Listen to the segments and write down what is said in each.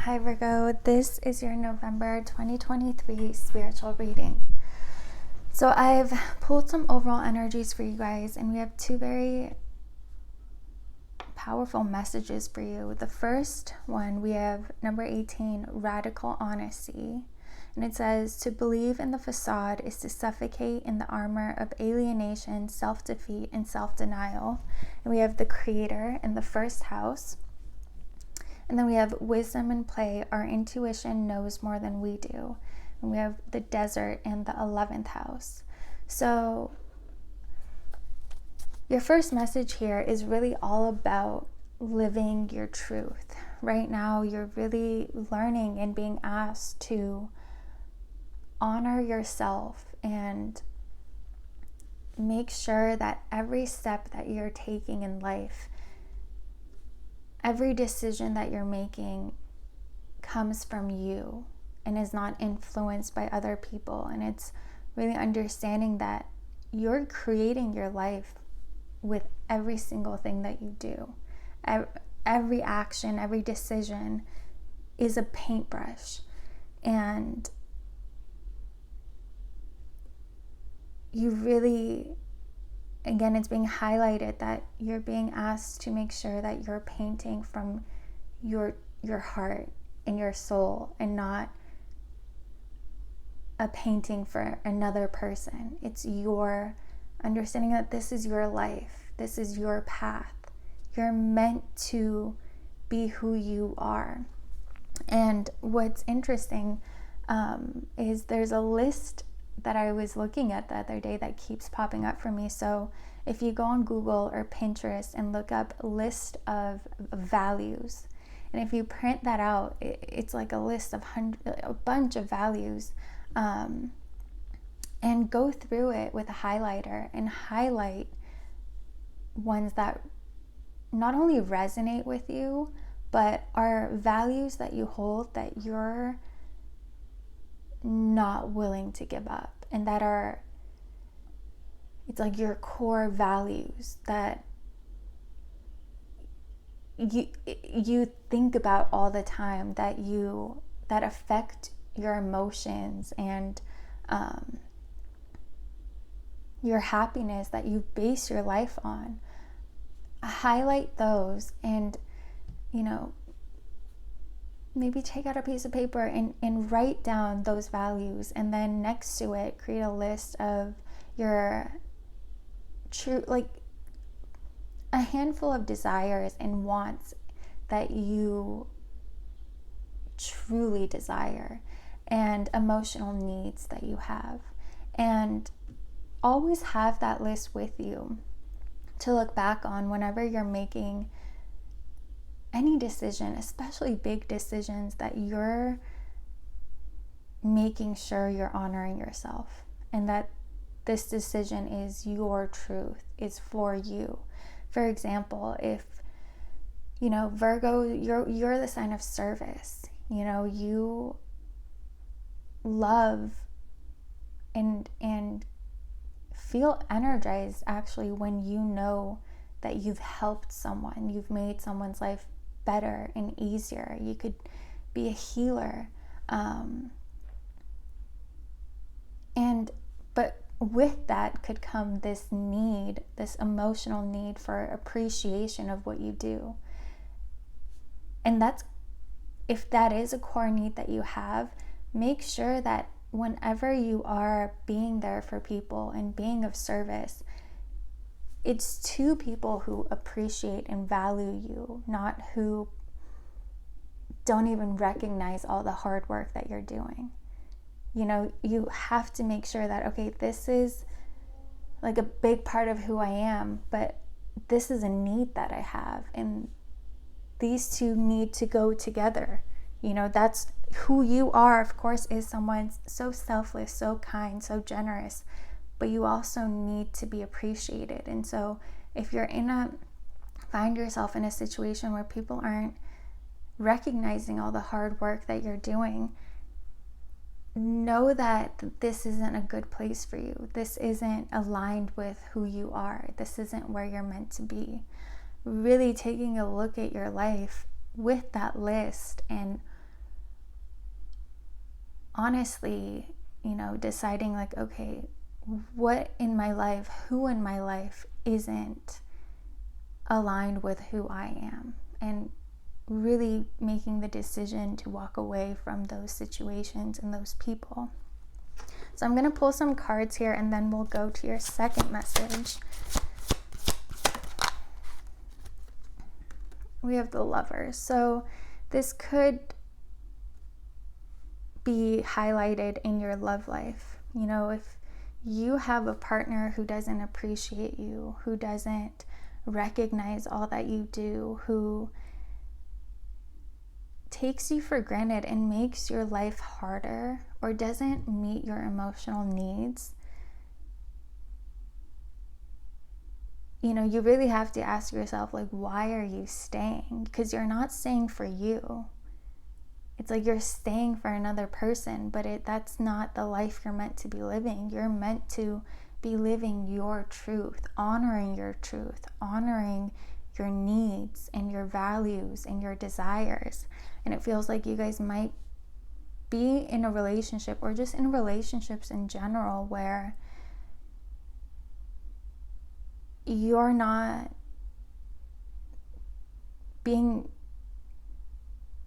Hi Virgo, this is your November 2023 spiritual reading. So I've pulled some overall energies for you guys, and we have two very powerful messages for you. The first one, we have number 18, radical honesty. And it says, to believe in the facade is to suffocate in the armor of alienation, self-defeat, and self-denial. And we have the Creator in the first house. And then we have wisdom and play. Our intuition knows more than we do. And we have the desert in the 11th house. So your first message here is really all about living your truth. Right now, you're really learning and being asked to honor yourself and make sure that every step that you're taking in life, every decision that you're making comes from you and is not influenced by other people. And it's really understanding that you're creating your life with every single thing that you do. Every action, every decision is a paintbrush. And you really, again, it's being highlighted that you're being asked to make sure that you're painting from your heart and your soul and not a painting for another person. It's your understanding that this is your life. This is your path. You're meant to be who you are. And what's interesting is there's a list that I was looking at the other day that keeps popping up for me. So if you go on Google or Pinterest and look up a list of values, and if you print that out, it's like a list of a bunch of values, and go through it with a highlighter and highlight ones that not only resonate with you, but are values that you hold that you're not willing to give up, and that are, it's like your core values that you think about all the time, that affect your emotions and your happiness, that you base your life on. Highlight those, and maybe take out a piece of paper and write down those values, and then next to it create a list of your true, like a handful of desires and wants that you truly desire, and emotional needs that you have. And always have that list with you to look back on whenever you're making any decision, especially big decisions, that you're making sure you're honoring yourself, and that this decision is your truth, is for you. For example, if Virgo, you're the sign of service. You love and feel energized actually when you know that you've helped someone, you've made someone's life better and easier. You could be a healer, but with that could come this need, this emotional need for appreciation of what you do. And that's, if that is a core need that you have, make sure that whenever you are being there for people and being of service, it's to people who appreciate and value you, not who don't even recognize all the hard work that you're doing. You have to make sure that, okay, this is like a big part of who I am, but this is a need that I have, and these two need to go together. That's who you are, of course, is someone so selfless, so kind, so generous, but you also need to be appreciated. And so if you're find yourself in a situation where people aren't recognizing all the hard work that you're doing, know that this isn't a good place for you. This isn't aligned with who you are. This isn't where you're meant to be. Really taking a look at your life with that list and honestly, deciding like, okay, what in my life, who in my life isn't aligned with who I am, and really making the decision to walk away from those situations and those people. So I'm going to pull some cards here, and then we'll go to your second message. We have the Lovers. So this could be highlighted in your love life. If you have a partner who doesn't appreciate you, who doesn't recognize all that you do, who takes you for granted and makes your life harder, or doesn't meet your emotional needs, you really have to ask yourself, like, why are you staying? Because you're not staying for you. It's like you're staying for another person, but that's not the life you're meant to be living. You're meant to be living your truth, honoring your truth, honoring your needs and your values and your desires. And it feels like you guys might be in a relationship, or just in relationships in general, where you're not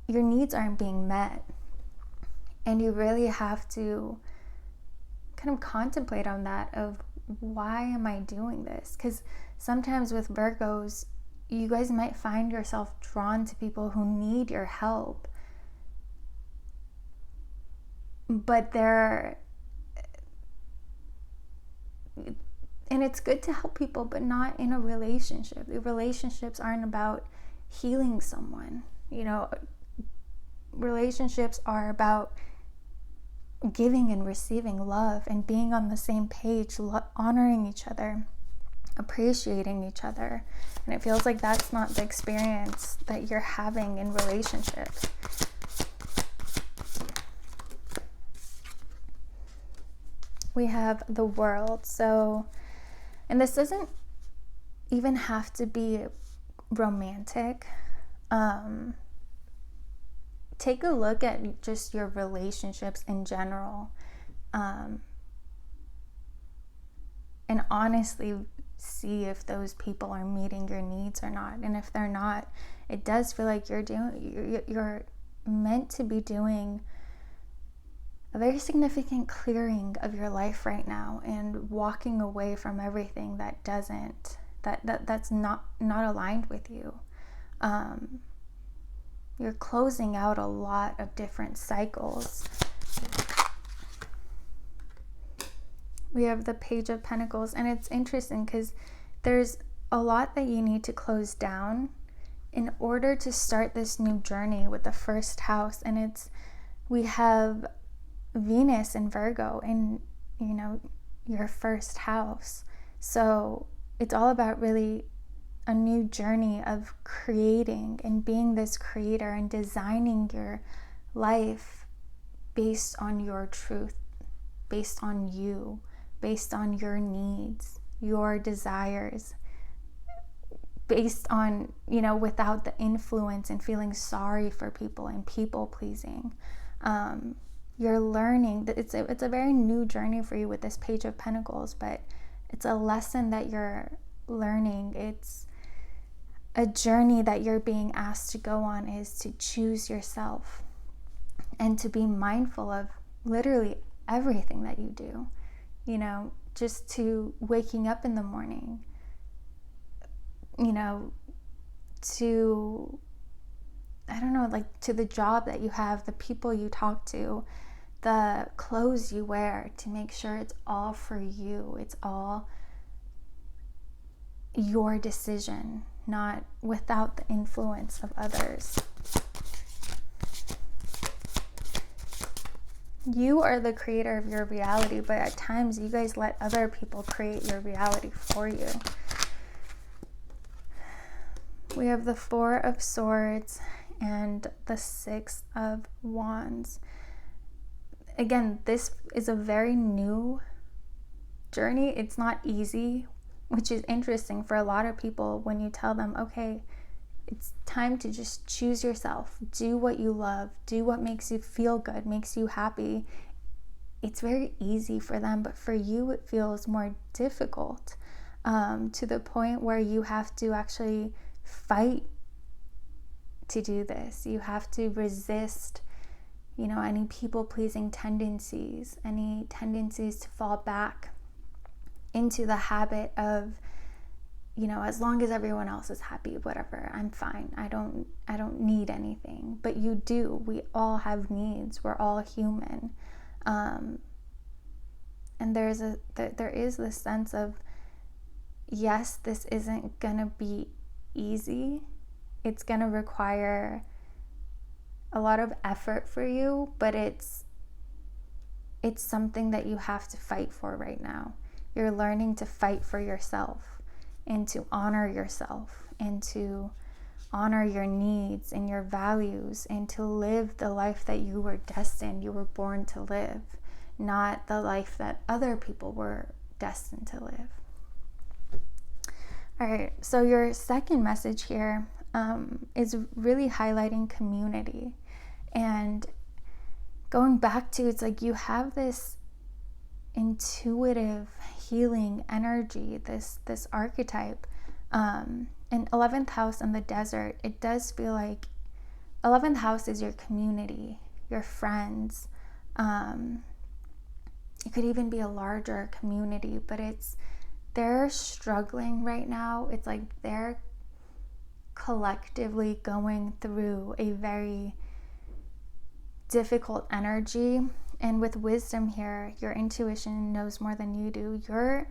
your needs aren't being met. And you really have to kind of contemplate on that, of why am I doing this? Because sometimes with Virgos, you guys might find yourself drawn to people who need your help, but and it's good to help people, but not in a relationship. The relationships aren't about healing someone. Relationships are about giving and receiving love and being on the same page, honoring each other, appreciating each other. And it feels like that's not the experience that you're having in relationships. We have the World. So, and this doesn't even have to be romantic. Take a look at just your relationships in general, and honestly see if those people are meeting your needs or not. And if they're not, it does feel like you're meant to be doing a very significant clearing of your life right now, and walking away from everything that's not aligned with you. You're closing out a lot of different cycles. We have the Page of Pentacles, and it's interesting because there's a lot that you need to close down in order to start this new journey with the first house. And we have Venus in Virgo in your first house. So it's all about really a new journey of creating and being this creator and designing your life based on your truth, based on you, based on your needs, your desires, based on, without the influence and feeling sorry for people and people pleasing. You're learning that it's a very new journey for you with this Page of Pentacles, but it's a lesson that you're learning. It's a journey that you're being asked to go on, is to choose yourself and to be mindful of literally everything that you do. Just to waking up in the morning, to, I don't know, like to the job that you have, the people you talk to, the clothes you wear, to make sure it's all for you. It's all your decision, not without the influence of others. You are the creator of your reality, but at times you guys let other people create your reality for you. We have the Four of Swords and the Six of Wands. Again, this is a very new journey. It's not easy, which is interesting for a lot of people when you tell them, okay, it's time to just choose yourself, do what you love, do what makes you feel good, makes you happy. it's very easy for them, but for you it feels more difficult, to the point where you have to actually fight to do this. You have to resist, any people-pleasing tendencies, any tendencies to fall back into the habit of, as long as everyone else is happy, whatever, I'm fine. I don't need anything. But you do. We all have needs. We're all human. And there is this sense of, yes, this isn't gonna be easy. It's gonna require a lot of effort for you, but it's something that you have to fight for right now. You're learning to fight for yourself and to honor yourself and to honor your needs and your values and to live the life that you were born to live, not the life that other people were destined to live. All right, so your second message here is really highlighting community. And going back to, it's like you have this intuitive healing energy, this archetype. And 11th house in the desert, it does feel like 11th house is your community, your friends. It could even be a larger community, but they're struggling right now. It's like they're collectively going through a very difficult energy. And with wisdom here, your intuition knows more than you do. You're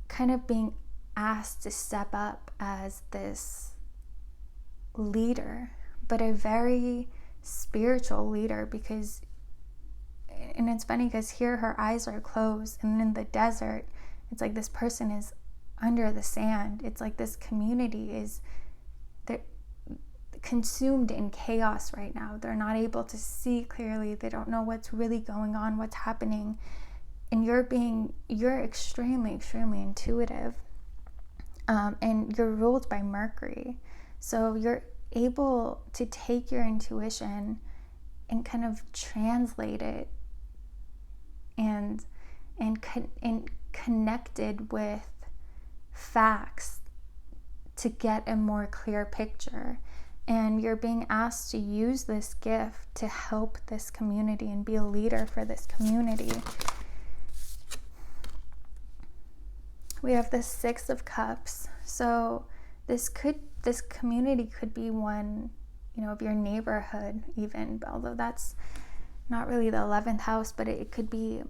kind of being asked to step up as this leader, but a very spiritual leader, because, and it's funny because here her eyes are closed, and in the desert, it's like this person is under the sand. It's like this community they're consumed in chaos right now. They're not able to see clearly. They don't know what's really going on, what's happening. And you're extremely, extremely intuitive. And you're ruled by Mercury. So you're able to take your intuition and kind of translate it and connected with facts to get a more clear picture. And you're being asked to use this gift to help this community and be a leader for this community. We have the 6 of Cups. So this community could be one, of your neighborhood even, although that's not really the 11th house, but it could be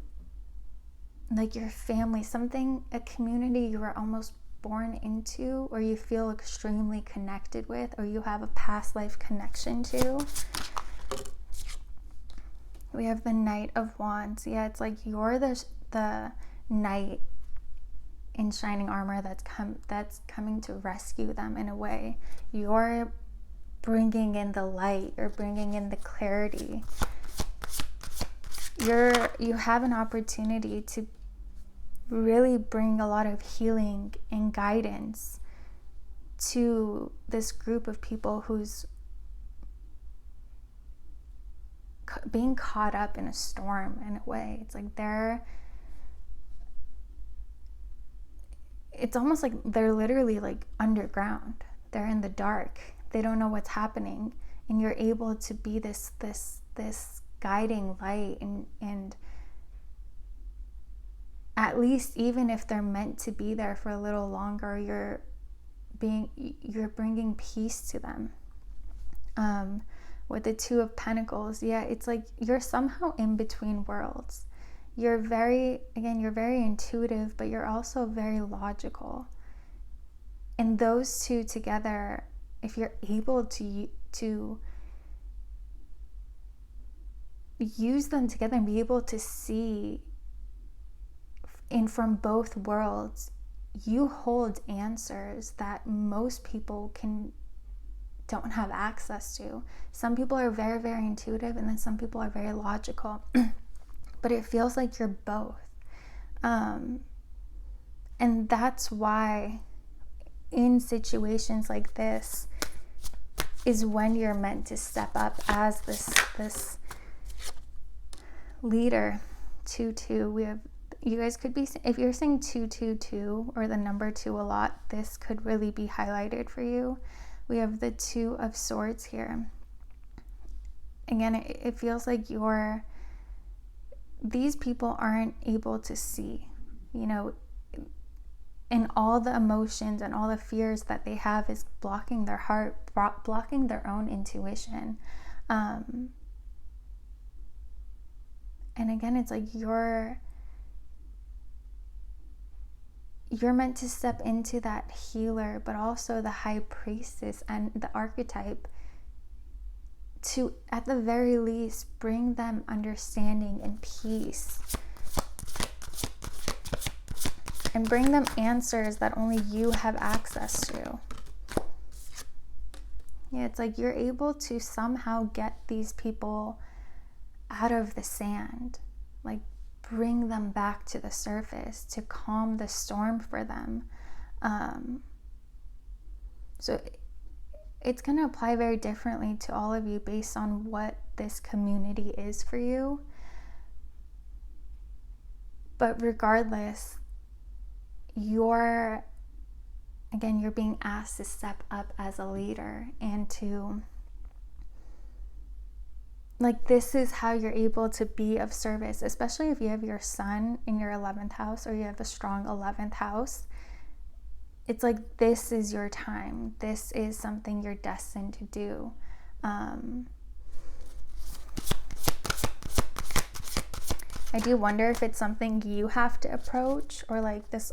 like your family, a community you were almost born into, or you feel extremely connected with, or you have a past life connection to. We have the Knight of Wands. Yeah, it's like you're the knight in shining armor that's coming to rescue them in a way. You're bringing in the light, you're bringing in the clarity. You have an opportunity to really bring a lot of healing and guidance to this group of people who's being caught up in a storm in a way. It's like it's almost like they're literally like underground. They're in the dark. They don't know what's happening, and you're able to be this guiding light, and at least, even if they're meant to be there for a little longer, you're bringing peace to them. With the 2 of Pentacles, yeah, it's like you're somehow in between worlds. You're very intuitive, but you're also very logical. And those two together, if you're able to use them together and be able to see from both worlds, you hold answers that most people don't have access to. Some people are very, very intuitive, and then some people are very logical. But it feels like you're both. And that's why in situations like this is when you're meant to step up as this leader 2-2. We have, you guys could be, if you're saying 222 or the number 2 a lot, this could really be highlighted for you. We have the 2 of Swords here. Again, it feels like these people aren't able to see, you know, and all the emotions and all the fears that they have is blocking their heart, blocking their own intuition. And again, it's like you're meant to step into that healer, but also the high priestess and the archetype to, at the very least, bring them understanding and peace. And bring them answers that only you have access to. Yeah, it's like you're able to somehow get these people out of the sand. Like, bring them back to the surface to calm the storm for them. So it's going to apply very differently to all of you based on what this community is for you. But regardless, you're being asked to step up as a leader and to, like, this is how you're able to be of service, especially if you have your sun in your 11th house or you have a strong 11th house. It's like, this is your time. This is something you're destined to do. I do wonder if it's something you have to approach, or like this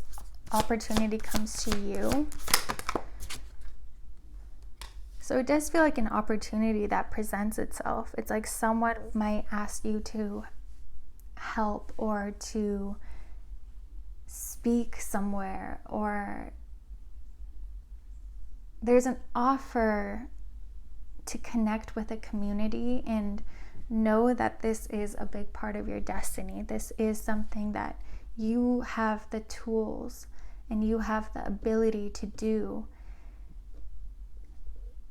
opportunity comes to you. So it does feel like an opportunity that presents itself. It's like someone might ask you to help or to speak somewhere, or there's an offer to connect with a community and know that this is a big part of your destiny. This is something that you have the tools and you have the ability to do.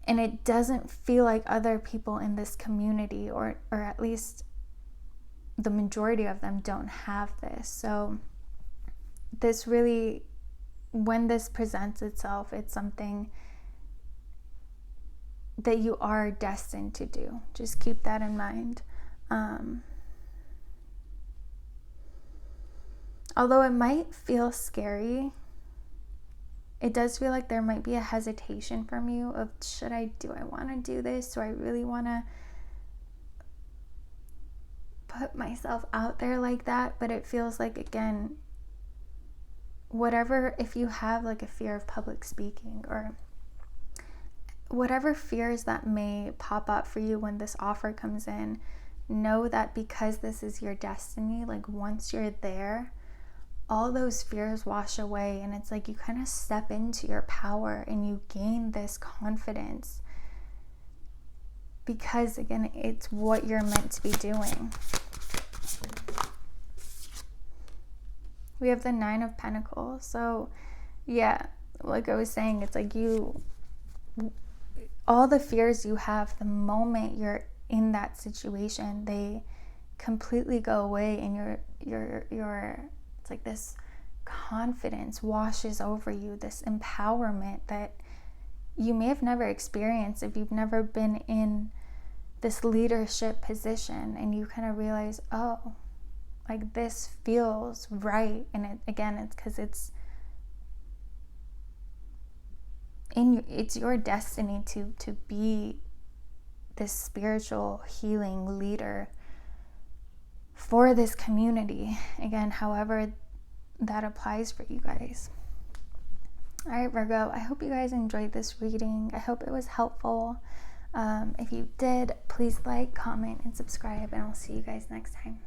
And it doesn't feel like other people in this community, or at least the majority of them, don't have this. So this really, when this presents itself, it's something that you are destined to do. Just keep that in mind. Although it might feel scary, it does feel like there might be a hesitation from you of, do I want to do this? Do I really want to put myself out there like that? But it feels like, again, whatever, if you have like a fear of public speaking or whatever fears that may pop up for you when this offer comes in, know that because this is your destiny, like once you're there, all those fears wash away, and it's like you kind of step into your power and you gain this confidence because, again, it's what you're meant to be doing. We have the 9 of Pentacles. So yeah, like I was saying, it's like all the fears you have, the moment you're in that situation, they completely go away, and it's like this confidence washes over you, this empowerment that you may have never experienced if you've never been in this leadership position, and you kind of realize, oh, like this feels right. And it's because it's your destiny to be this spiritual healing leader for this community. Again, however that applies for you guys. All right, Virgo, I hope you guys enjoyed this reading. I hope it was helpful. If you did, please like, comment, and subscribe, and I'll see you guys next time.